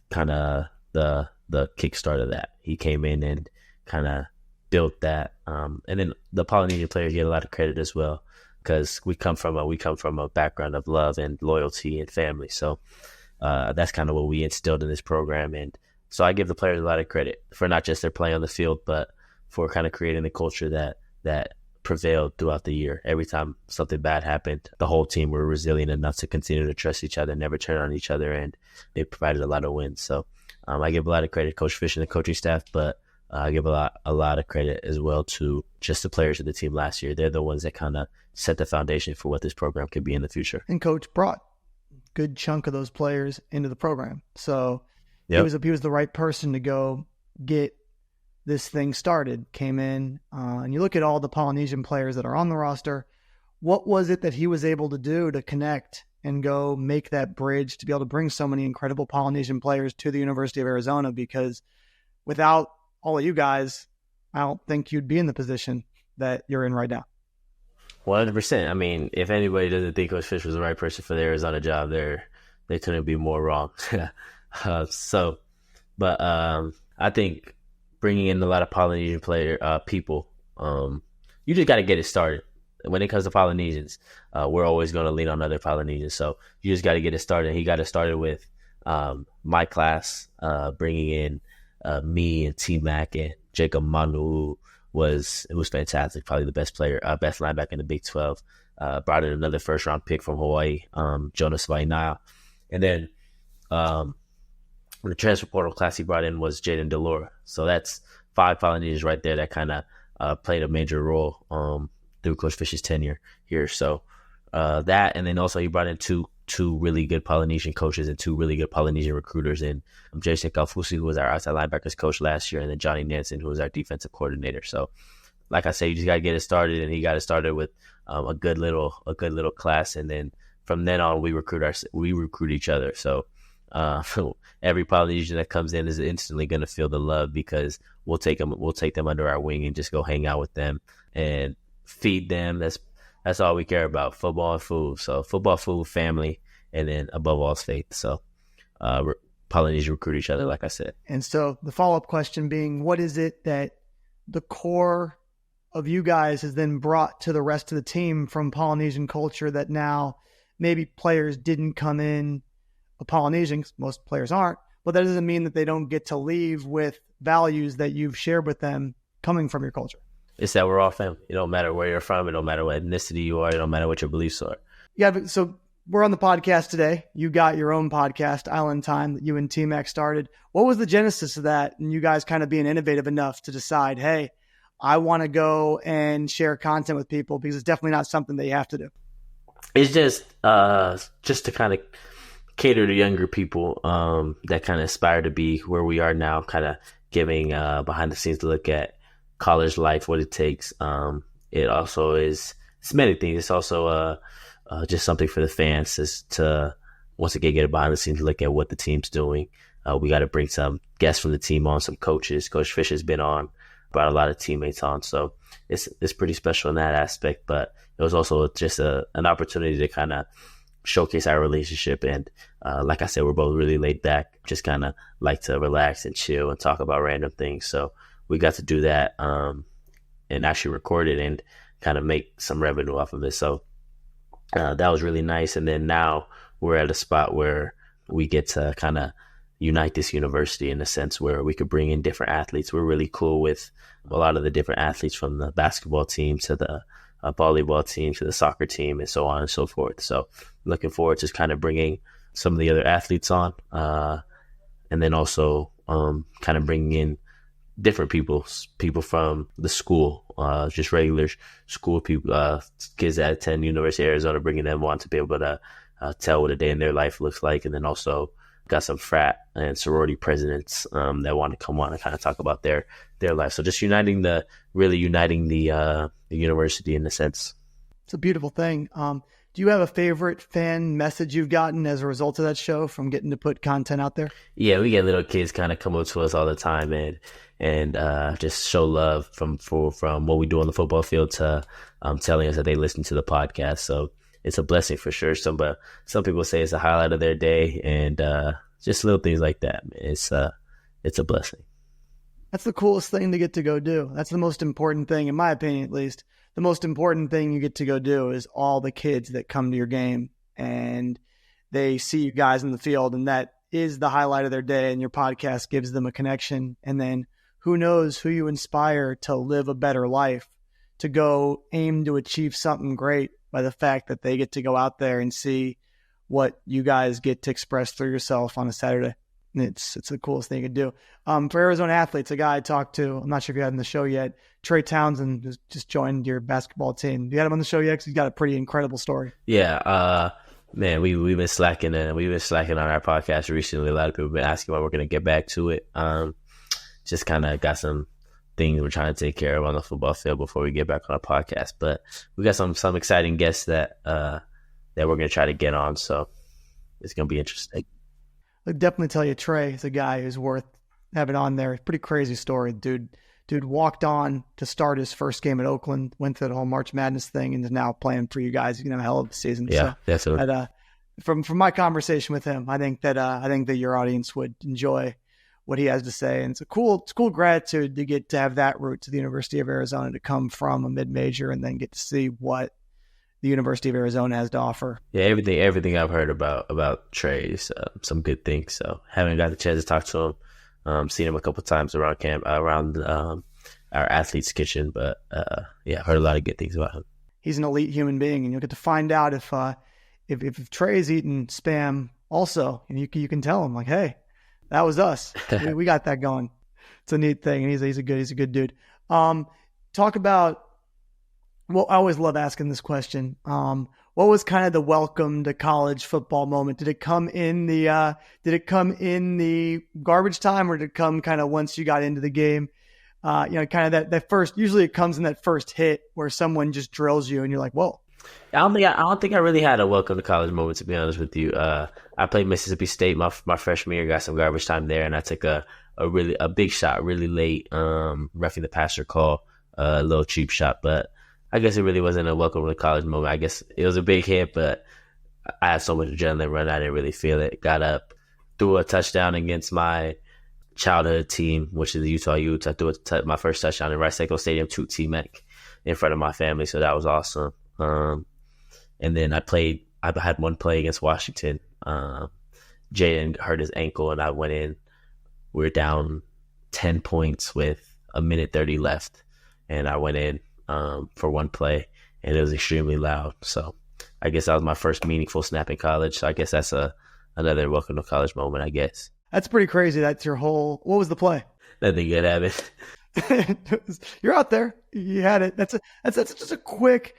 kind of the kickstart of that. He came in and kind of built that. And then the Polynesian players get a lot of credit as well, because we come from a background of love and loyalty and family. So that's kind of what we instilled in this program. And so I give the players a lot of credit for not just their play on the field, but for kind of creating the culture that prevailed throughout the year. Every time something bad happened, the whole team were resilient enough to continue to trust each other, never turn on each other, and they provided a lot of wins. So I give a lot of credit to Coach Fisch and the coaching staff, but I give a lot of credit as well to just the players of the team last year. They're the ones that kind of set the foundation for what this program could be in the future. And Coach brought a good chunk of those players into the program. So yep. He was the right person to go get this thing started, came in, and you look at all the Polynesian players that are on the roster. What was it that he was able to do to connect and go make that bridge to be able to bring so many incredible Polynesian players to the University of Arizona? Because without all of you guys, I don't think you'd be in the position that you're in right now. 100%. If anybody doesn't think Coach Fisch was the right person for the Arizona job, they couldn't be more wrong. But I think bringing in a lot of Polynesian people, you just got to get it started. When it comes to Polynesians, we're always going to lean on other Polynesians. So you just got to get it started. He got it started with my class, bringing in me and T-Mac and Jacob Manu. It was fantastic. Probably the best linebacker in the Big 12. Brought in another first-round pick from Hawaii, Jonas Vainao. And then the transfer portal class he brought in was Jedd Delora. So that's 5 Polynesians right there that kind of played a major role through Coach Fisch's tenure here. So that, and then also he brought in two really good Polynesian coaches and 2 really good Polynesian recruiters, and Jason Kalfusi, who was our outside linebackers coach last year, and then Johnny Nansen, who was our defensive coordinator. So like I said, you just got to get it started, and he got it started with a good little class, and then from then on we recruit each other. So every Polynesian that comes in is instantly going to feel the love, because we'll take them under our wing and just go hang out with them and feed them. That's all we care about, football and food. So football, food, family, and then above all is faith. So Polynesian recruit each other, like I said. And so the follow-up question being, what is it that the core of you guys has then brought to the rest of the team from Polynesian culture that now maybe players didn't come in a Polynesian, 'cause most players aren't, but that doesn't mean that they don't get to leave with values that you've shared with them coming from your culture? It's that we're all family. It don't matter where you're from. It don't matter what ethnicity you are. It don't matter what your beliefs are. Yeah, but so we're on the podcast today. You got your own podcast, Island Time, that you and T-Mac started. What was the genesis of that? And you guys kind of being innovative enough to decide, hey, I want to go and share content with people, because it's definitely not something that you have to do. It's just to kind of cater to younger people that kind of aspire to be where we are now, kind of giving behind the scenes to look at college life, what it takes. It also is, it's many things. It's also just something for the fans to once again get a behind the scenes look at what the team's doing. We got to bring some guests from the team on, some coaches. Coach Fisch has been on, brought a lot of teammates on. So it's pretty special in that aspect. But it was also just an opportunity to kind of showcase our relationship. And like I said, we're both really laid back, just kind of like to relax and chill and talk about random things. So we got to do that and actually record it and kind of make some revenue off of it. So that was really nice. And then now we're at a spot where we get to kind of unite this university in a sense where we could bring in different athletes. We're really cool with a lot of the different athletes, from the basketball team to the volleyball team to the soccer team and so on and so forth. So looking forward to kind of bringing some of the other athletes on and then also kind of bringing in different people from the school, just regular school people, kids that attend University of Arizona, bringing them on to be able to tell what a day in their life looks like. And then also got some frat and sorority presidents that want to come on and kind of talk about their life. So just uniting the university in a sense. It's a beautiful thing. Do you have a favorite fan message you've gotten as a result of that show from getting to put content out there? Yeah, we get little kids kind of come up to us all the time and just show love from what we do on the football field to telling us that they listen to the podcast. So it's a blessing for sure. Some people say it's a highlight of their day, and just little things like that. It's a blessing. That's the coolest thing to get to go do. That's the most important thing, in my opinion, at least. The most important thing you get to go do is all the kids that come to your game and they see you guys in the field, and that is the highlight of their day, and your podcast gives them a connection. And then who knows who you inspire to live a better life, to go aim to achieve something great by the fact that they get to go out there and see what you guys get to express through yourself on a Saturday. It's the coolest thing you can do. For Arizona athletes, a guy I talked to, I'm not sure if you had him on the show yet, Trey Townsend just joined your basketball team. You had him on the show yet? Because he's got a pretty incredible story. Yeah, man, we've been slacking on our podcast recently. A lot of people have been asking when we're going to get back to it. Just kind of got some things we're trying to take care of on the football field before we get back on our podcast. But we got some exciting guests that we're going to try to get on. So it's going to be interesting. I'll definitely tell you, Trey is a guy who's worth having on there. Pretty crazy story. Dude walked on to start his first game at Oakland, went through the whole March Madness thing, and is now playing for you guys. He's going to have a hell of a season. Yeah, so, definitely. From my conversation with him, I think that your audience would enjoy what he has to say. And it's cool gratitude to get to have that route to the University of Arizona, to come from a mid-major and then get to see what the University of Arizona has to offer. Yeah, everything I've heard about Trey is some good things. So haven't got the chance to talk to him. Seen him a couple of times around camp, around our athletes' kitchen, but yeah, heard a lot of good things about him. He's an elite human being, and you'll get to find out if Trey's eating Spam also, and you can tell him like, hey, that was us. we got that going. It's a neat thing, and he's a good dude. Talk about. Well, I always love asking this question. What was kind of the welcome to college football moment? Did it come in the garbage time, or did it come kind of once you got into the game? Kind of that first. Usually, it comes in that first hit where someone just drills you, and you're like, "Whoa." I don't think I really had a welcome to college moment, to be honest with you. I played Mississippi State my freshman year, got some garbage time there, and I took a big shot really late, roughing the passer call, a little cheap shot, but I guess it really wasn't a welcome to college moment. I guess it was a big hit, but I had so much adrenaline run, I didn't really feel it. Got up, threw a touchdown against my childhood team, which is the Utah Utes. I threw my first touchdown in Rice Echo Stadium to T-Mac. in front of my family. So that was awesome. And then I had one play against Washington. Jedd hurt his ankle, and I went in. We were down 10 points with a minute 30 left, and I went in for one play, and it was extremely loud. So I guess that was my first meaningful snap in college. So I guess that's another welcome to college moment, I guess. That's pretty crazy. That's your whole. What was the play? Nothing good happened. You're out there. You had it. That's just a quick.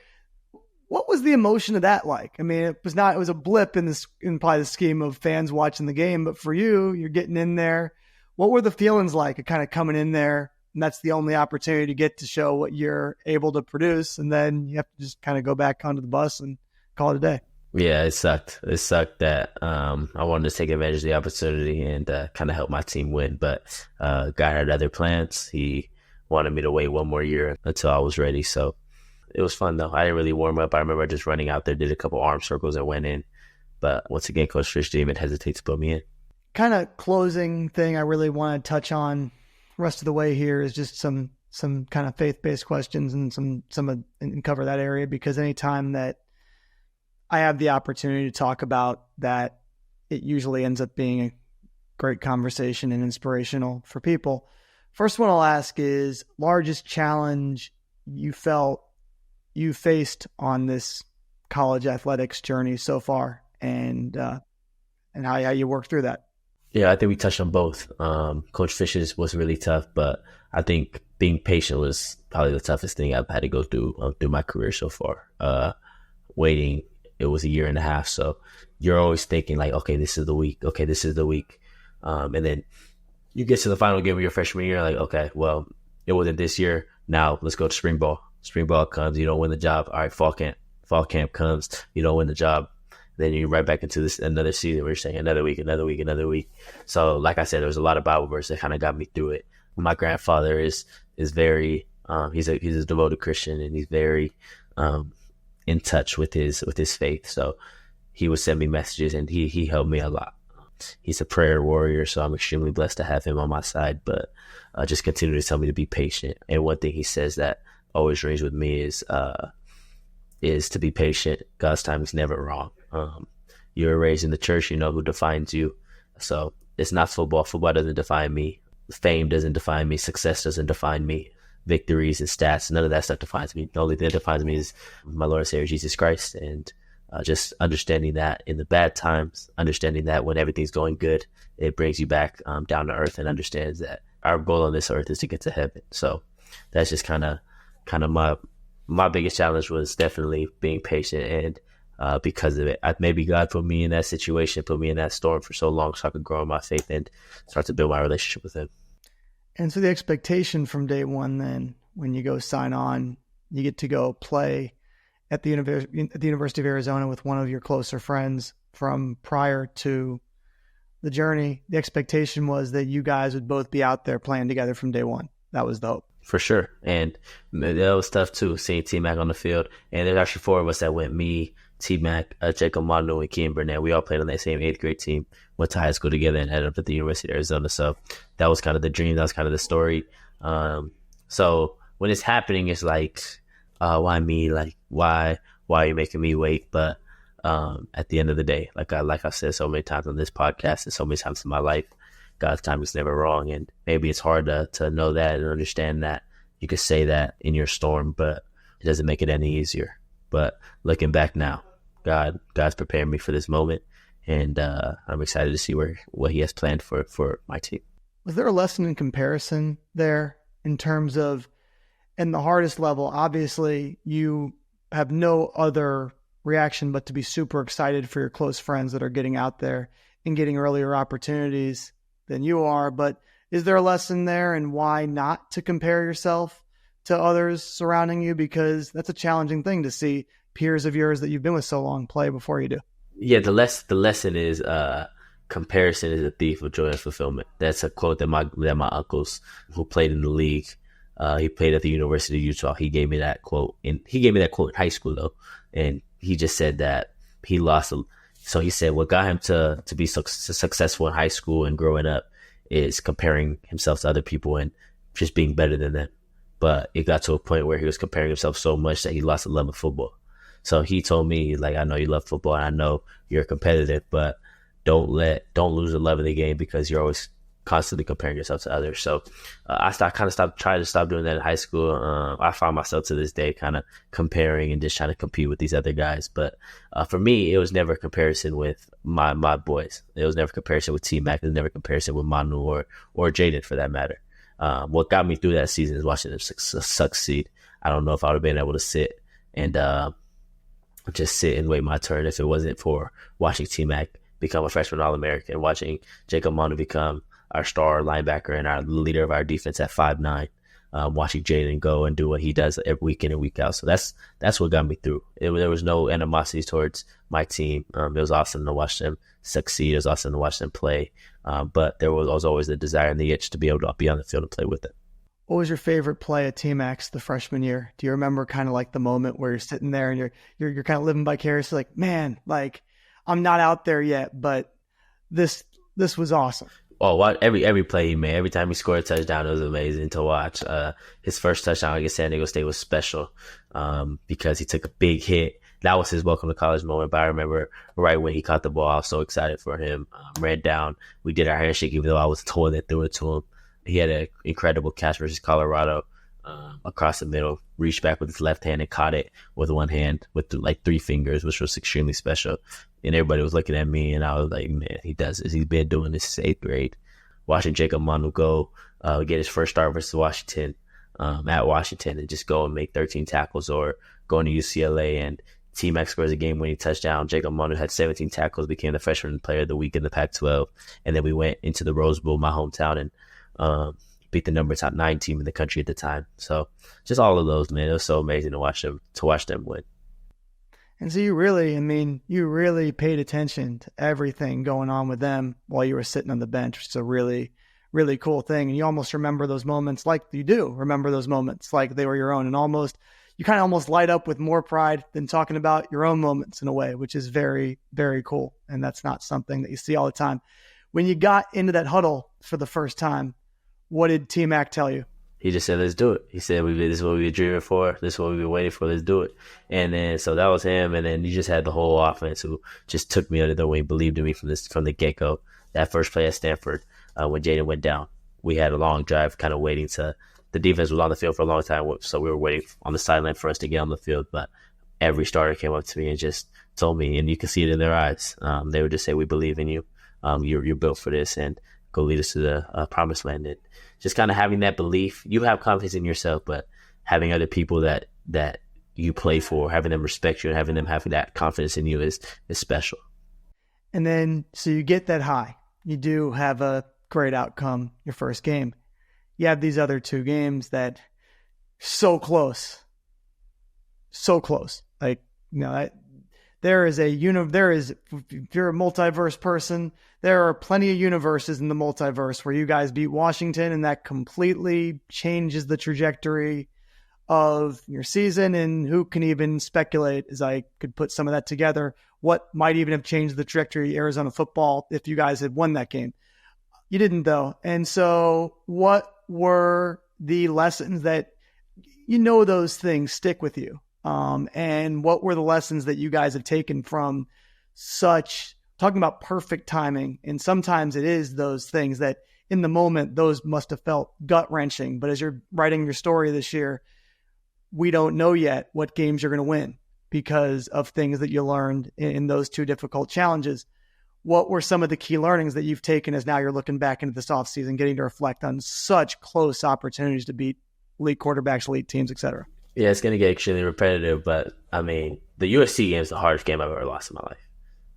What was the emotion of that like? I mean, it was a blip in probably the scheme of fans watching the game, but for you, you're getting in there. What were the feelings like of kind of coming in there? And that's the only opportunity to get to show what you're able to produce. And then you have to just kind of go back onto the bus and call it a day. Yeah, it sucked. It sucked that I wanted to take advantage of the opportunity and kind of help my team win. But God had other plans. He wanted me to wait one more year until I was ready. So it was fun, though. I didn't really warm up. I remember just running out there, did a couple arm circles and went in. But once again, Coach Fisch didn't even hesitate to put me in. Kind of closing thing I really want to touch on rest of the way here is just some kind of faith-based questions and and cover that area, because anytime that I have the opportunity to talk about that, it usually ends up being a great conversation and inspirational for people. First one I'll ask is largest challenge you felt you faced on this college athletics journey so far, and how you worked through that. Yeah, I think we touched on both. Coach Fisch's was really tough, but I think being patient was probably the toughest thing I've had to go through my career so far. Waiting, it was a year and a half, so you're always thinking like, okay, this is the week. Okay, this is the week. And then you get to the final game of your freshman year, like, okay, well, it wasn't this year. Now let's go to spring ball. Spring ball comes, you don't win the job. All right, fall camp comes, you don't win the job. Then you're right back into this another season where you're saying another week. So like I said, there was a lot of Bible verses that kind of got me through it. My grandfather is very he's a devoted Christian, and he's very in touch with his faith. So he would send me messages, and he helped me a lot. He's a prayer warrior, so I'm extremely blessed to have him on my side. But just continue to tell me to be patient. And one thing he says that always rings with me is to be patient. God's time is never wrong. You were raised in the church, you know who defines you. So it's not football. Football doesn't define me. Fame doesn't define me. Success doesn't define me. Victories and stats, none of that stuff defines me. The only thing that defines me is my Lord and Savior Jesus Christ. And just understanding that in the bad times, understanding that when everything's going good, it brings you back down to earth, and understands that our goal on this earth is to get to heaven. So that's just kind of my biggest challenge was definitely being patient. And because of it, maybe God put me in that situation, put me in that storm for so long so I could grow in my faith and start to build my relationship with him. And so the expectation from day one, then, when you go sign on, you get to go play at the University of Arizona with one of your closer friends from prior to the journey. The expectation was that you guys would both be out there playing together from day one. That was the hope. For sure. And that was tough too, seeing T-Mac on the field. And there's actually four of us that went, me, T-Mac, Jacob Manu, and Kean Burnett. We all played on that same 8th grade team, went to high school together, and ended up at the University of Arizona. So that was kind of the dream. That was kind of the story. So when it's happening, it's like, why me? Like, why are you making me wait? But at the end of the day, like I've said so many times on this podcast and so many times in my life, God's time is never wrong. And maybe it's hard to know that and understand that. You could say that in your storm, but it doesn't make it any easier. But looking back now, God's prepared me for this moment, and I'm excited to see what he has planned for my team. Was there a lesson in comparison there in terms of, in the hardest level, obviously you have no other reaction but to be super excited for your close friends that are getting out there and getting earlier opportunities than you are, but is there a lesson there, and why not to compare yourself to others surrounding you? Because that's a challenging thing to see peers of yours that you've been with so long play before you do. Yeah, the lesson is comparison is a thief of joy and fulfillment. That's a quote that my uncles who played in the league, he played at the University of Utah. He gave me that quote, and he gave me that quote in high school though, and he just said that he lost. So he said what got him to be so successful in high school and growing up is comparing himself to other people and just being better than them. but it got to a point where he was comparing himself so much that he lost the love of football. So he told me, like, I know you love football and I know you're competitive, but don't lose the love of the game because you're always constantly comparing yourself to others. So I tried to stop doing that in high school. I find myself to this day kind of comparing and just trying to compete with these other guys. But for me, it was never a comparison with my boys. It was never a comparison with T-Mac. It was never a comparison with Manu or Jaden for that matter. What got me through that season is watching them succeed. I don't know if I would have been able to sit and just sit and wait my turn if it wasn't for watching T-Mac become a freshman All-American, watching Jacob Manu become our star linebacker and our leader of our defense at 5'9", watching Jaden go and do what he does every week in and week out. So that's what got me through. There was no animosity towards my team. It was awesome to watch them succeed. It was awesome to watch them play. But there was always the desire and the itch to be able to be on the field and play with them. What was your favorite play at T-Max the freshman year? Do you remember kind of like the moment where you're sitting there and you're kind of living vicariously, like, man, like I'm not out there yet, but this was awesome. Oh, every play he made, every time he scored a touchdown, it was amazing to watch. His first touchdown against San Diego State was special because he took a big hit. That was his welcome to college moment. But I remember right when he caught the ball, I was so excited for him. Ran down. We did our handshake, even though I was told that threw it to him. He had an incredible catch versus Colorado across the middle, reached back with his left hand and caught it with one hand with like 3 fingers, which was extremely special. And everybody was looking at me, and I was like, man, he does this. He's been doing this since 8th grade. Watching Jacob Manu go get his first start versus Washington at Washington and just go and make 13 tackles, or going to UCLA and T-Mac scores a game-winning touchdown. Jacob Manu had 17 tackles, became the freshman player of the week in the Pac-12. And then we went into the Rose Bowl, my hometown, and beat the number top 9 team in the country at the time. So just all of those, man. It was so amazing to watch them win. And so you really paid attention to everything going on with them while you were sitting on the bench, which is a really, really cool thing. And you almost remember those moments like they were your own, and you kind of almost light up with more pride than talking about your own moments in a way, which is very, very cool. And that's not something that you see all the time. When you got into that huddle for the first time, what did T-Mac tell you? He just said, let's do it. He said, this is what we've been dreaming for. This is what we've been waiting for. Let's do it. And then, so that was him. And then you just had the whole offense who just took me under the wing, believed in me from the get-go. That first play at Stanford, when Jaden went down, we had a long drive kind of waiting to, the defense was on the field for a long time. So we were waiting on the sideline for us to get on the field. But every starter came up to me and just told me, and you can see it in their eyes. They would just say, we believe in you. You're built for this, and go lead us to the promised land. And just kind of having that belief, you have confidence in yourself, but having other people that you play for, having them respect you and having them having that confidence in you is special. And then, so you get that high. You do have a great outcome your first game. You have these other 2 games that so close. Like, if you're a multiverse person, there are plenty of universes in the multiverse where you guys beat Washington, and that completely changes the trajectory of your season. And who can even speculate, as I could put some of that together, what might even have changed the trajectory of Arizona football if you guys had won that game. You didn't, though. And so what were the lessons that, those things stick with you? And what were the lessons that you guys have taken from talking about perfect timing? And sometimes it is those things that in the moment, those must have felt gut wrenching. But as you're writing your story this year, we don't know yet what games you're going to win because of things that you learned in those 2 difficult challenges. What were some of the key learnings that you've taken as now you're looking back into this offseason, getting to reflect on such close opportunities to beat elite quarterbacks, elite teams, et cetera? Yeah, it's going to get extremely repetitive, but I mean, the USC game is the hardest game I've ever lost in my life.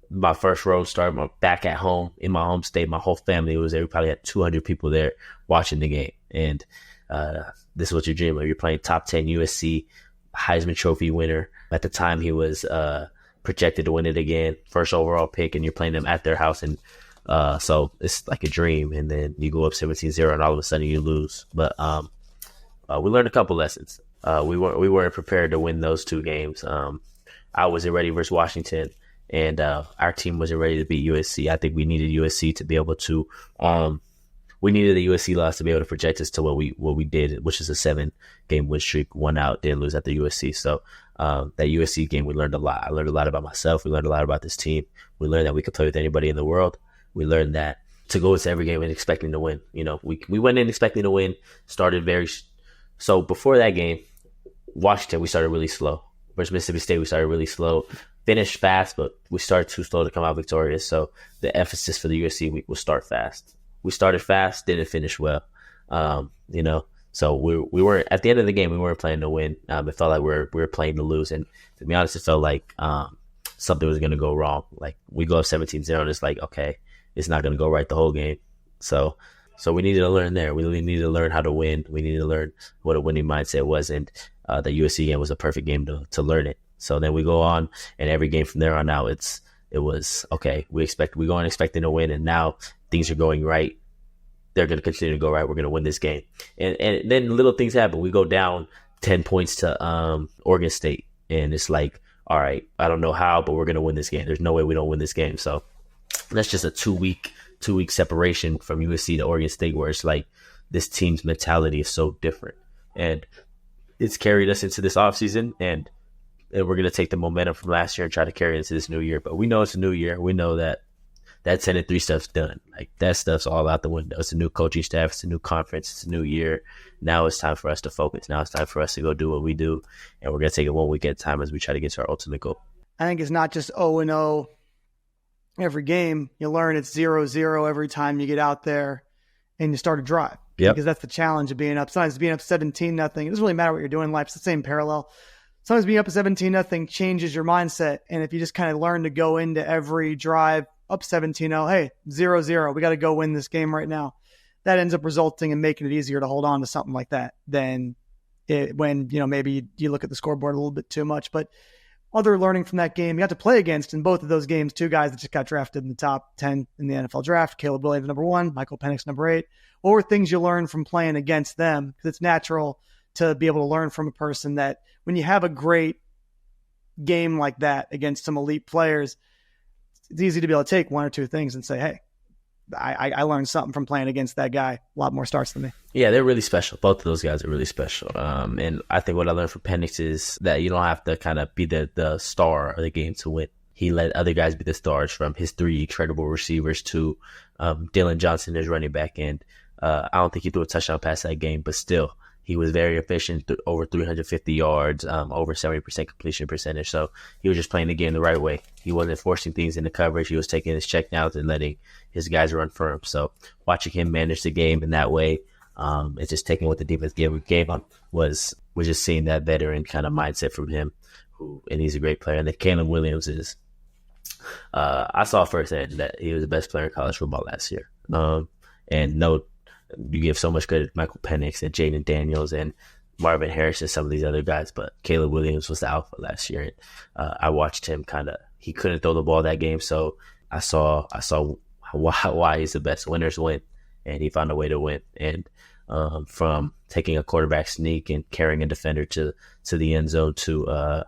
My first road start, back at home in my home state, my whole family was there. We probably had 200 people there watching the game. And this is what you're dreaming of. You're playing top 10 USC, Heisman Trophy winner. At the time, he was projected to win it again, first overall pick, and you're playing them at their house. And so it's like a dream. And then you go up 17-0, and all of a sudden you lose. But we learned a couple lessons. We weren't prepared to win those 2 games. I wasn't ready versus Washington, and our team wasn't ready to beat USC. I think we needed USC to be able to we needed the USC loss to be able to project us to what we did, which is a 7-game win streak, 1 out, didn't lose at the USC. So that USC game, we learned a lot. I learned a lot about myself. We learned a lot about this team. We learned that we could play with anybody in the world. We learned that to go into every game and expecting to win. We went in expecting to win, so before that game, Washington, we started really slow. Versus Mississippi State, we started really slow. Finished fast, but we started too slow to come out victorious. So the emphasis for the USC week was start fast. We started fast, didn't finish well. So we weren't, at the end of the game, we weren't playing to win. It felt like we were playing to lose. And to be honest, it felt like something was going to go wrong. Like we go up 17-0 and it's like, okay, it's not going to go right the whole game. So we needed to learn there. We really needed to learn how to win. We needed to learn what a winning mindset was. And the USC game was a perfect game to learn it. So then we go on, and every game from there on out, it was okay. We go on expecting to win, and now things are going right. They're going to continue to go right. We're going to win this game, and then little things happen. We go down 10 points to Oregon State, and it's like, all right, I don't know how, but we're going to win this game. There's no way we don't win this game. So that's just a 2-week separation from USC to Oregon State, where it's like this team's mentality is so different, and it's carried us into this offseason, and we're going to take the momentum from last year and try to carry it into this new year. But we know it's a new year. We know that 10-3 stuff's done. Like that stuff's all out the window. It's a new coaching staff. It's a new conference. It's a new year. Now it's time for us to focus. Now it's time for us to go do what we do. And we're going to take it 1 week at a time as we try to get to our ultimate goal. I think it's not just 0-0 every game. You learn it's 0-0 every time you get out there and you start a drive. Yep. Because that's the challenge of being up. Sometimes being up 17-0. It doesn't really matter what you're doing in life. It's the same parallel. Sometimes being up 17-0 changes your mindset. And if you just kind of learn to go into every drive up 17-0, hey, 0-0, we got to go win this game right now. That ends up resulting in making it easier to hold on to something like that than when, maybe you look at the scoreboard a little bit too much. But other learning from that game, you got to play against in both of those games 2 guys that just got drafted in the top 10 in the NFL draft. Caleb Williams, number 1, Michael Penix, number 8. What were things you learned from playing against them? Because it's natural to be able to learn from a person that when you have a great game like that against some elite players, it's easy to be able to take 1 or 2 things and say, hey, I learned something from playing against that guy. A lot more starts than me. Yeah, they're really special. Both of those guys are really special. And I think what I learned from Penix is that you don't have to kind of be the star of the game to win. He let other guys be the stars, from his 3 incredible receivers to Dylan Johnson, his running back. And I don't think he threw a touchdown pass that game, but still, he was very efficient, over 350 yards, over 70% completion percentage. So he was just playing the game the right way. He wasn't forcing things into coverage. He was taking his checkdowns and letting his guys run for him. So watching him manage the game in that way, and just taking what the defense gave him was just seeing that veteran kind of mindset from him. And he's a great player. And then Caleb Williams is, I saw firsthand that he was the best player in college football last year. You give so much credit to Michael Penix and Jaden Daniels and Marvin Harris and some of these other guys, but Caleb Williams was the alpha last year. And I watched him he couldn't throw the ball that game, so I saw why he's the best. Winners win, and he found a way to win. And from taking a quarterback sneak and carrying a defender to the end zone to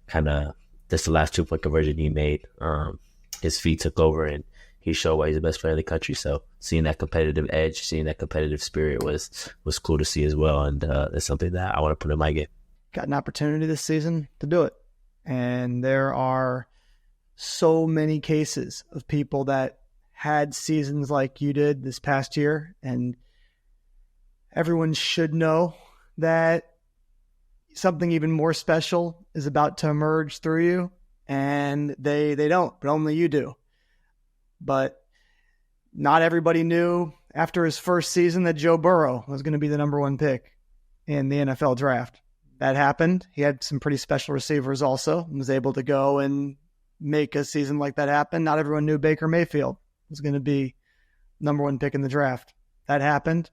kind of just the last 2-point conversion he made, his feet took over and he showed why he's the best player in the country. So seeing that competitive edge, seeing that competitive spirit was cool to see as well. And it's something that I want to put in my game. Got an opportunity this season to do it. And there are so many cases of people that had seasons like you did this past year. And everyone should know that something even more special is about to emerge through you. And they don't, but only you do. But not everybody knew after his first season that Joe Burrow was going to be the number 1 pick in the NFL draft. That happened. He had some pretty special receivers also and was able to go and make a season like that happen. Not everyone knew Baker Mayfield was going to be number 1 pick in the draft. That happened.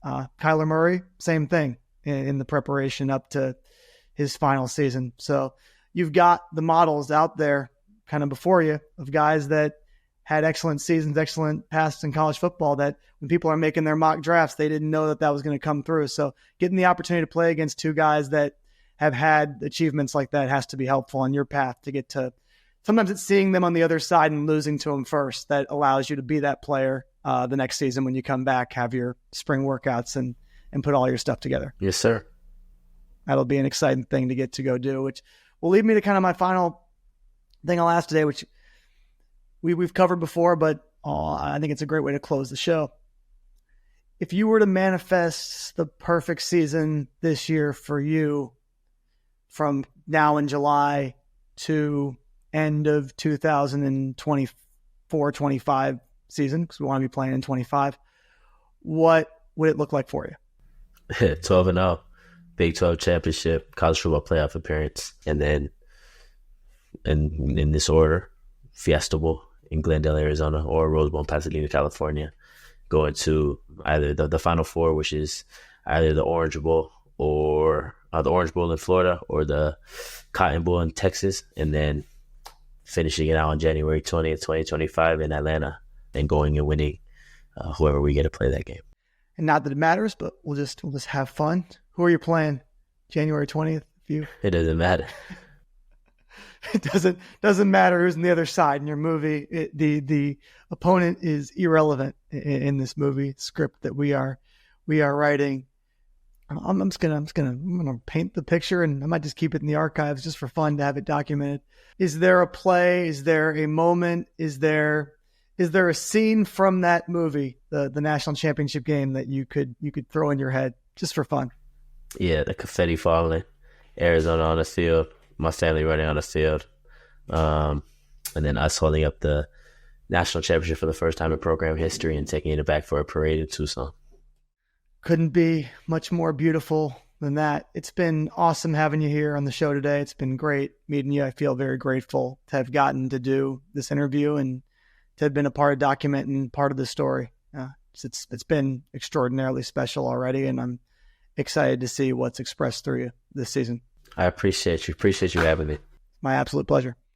Kyler Murray, same thing in the preparation up to his final season. So you've got the models out there kind of before you of guys that had excellent seasons, excellent pasts in college football, that when people are making their mock drafts, they didn't know that was going to come through. So getting the opportunity to play against 2 guys that have had achievements like that has to be helpful on your path to get to sometimes it's seeing them on the other side and losing to them first that allows you to be that player the next season when you come back, have your spring workouts and put all your stuff together. Yes, sir. That'll be an exciting thing to get to go do, which will lead me to kind of my final thing I'll ask today, which we've covered before, but I think it's a great way to close the show. If you were to manifest the perfect season this year for you from now in July to end of 2024-25 season, because we want to be playing in 25, what would it look like for you? 12-0, Big 12 championship, college football playoff appearance, and then in this order, Fiesta Bowl in Glendale, Arizona, or Rose Bowl in Pasadena, California, going to either the Final Four, which is either the Orange Bowl or the Orange Bowl in Florida or the Cotton Bowl in Texas, and then finishing it out on January 20th, 2025 in Atlanta, and going and winning whoever we get to play that game. And not that it matters, but we'll just have fun. Who are you playing January 20th? It doesn't matter. It doesn't matter who's on the other side in your movie. The opponent is irrelevant in this movie script that we are writing. I'm gonna paint the picture, and I might just keep it in the archives just for fun to have it documented. Is there a play? Is there a moment? Is there a scene from that movie, the national championship game, that you could throw in your head just for fun? Yeah, the confetti falling, Arizona on the field, my family running on the field, and then us holding up the national championship for the first time in program history and taking it back for a parade in Tucson. Couldn't be much more beautiful than that. It's been awesome having you here on the show today. It's been great meeting you. I feel very grateful to have gotten to do this interview and to have been a part of documenting part of the story. It's been extraordinarily special already, and I'm excited to see what's expressed through you this season. I appreciate you. Appreciate you having me. My absolute pleasure.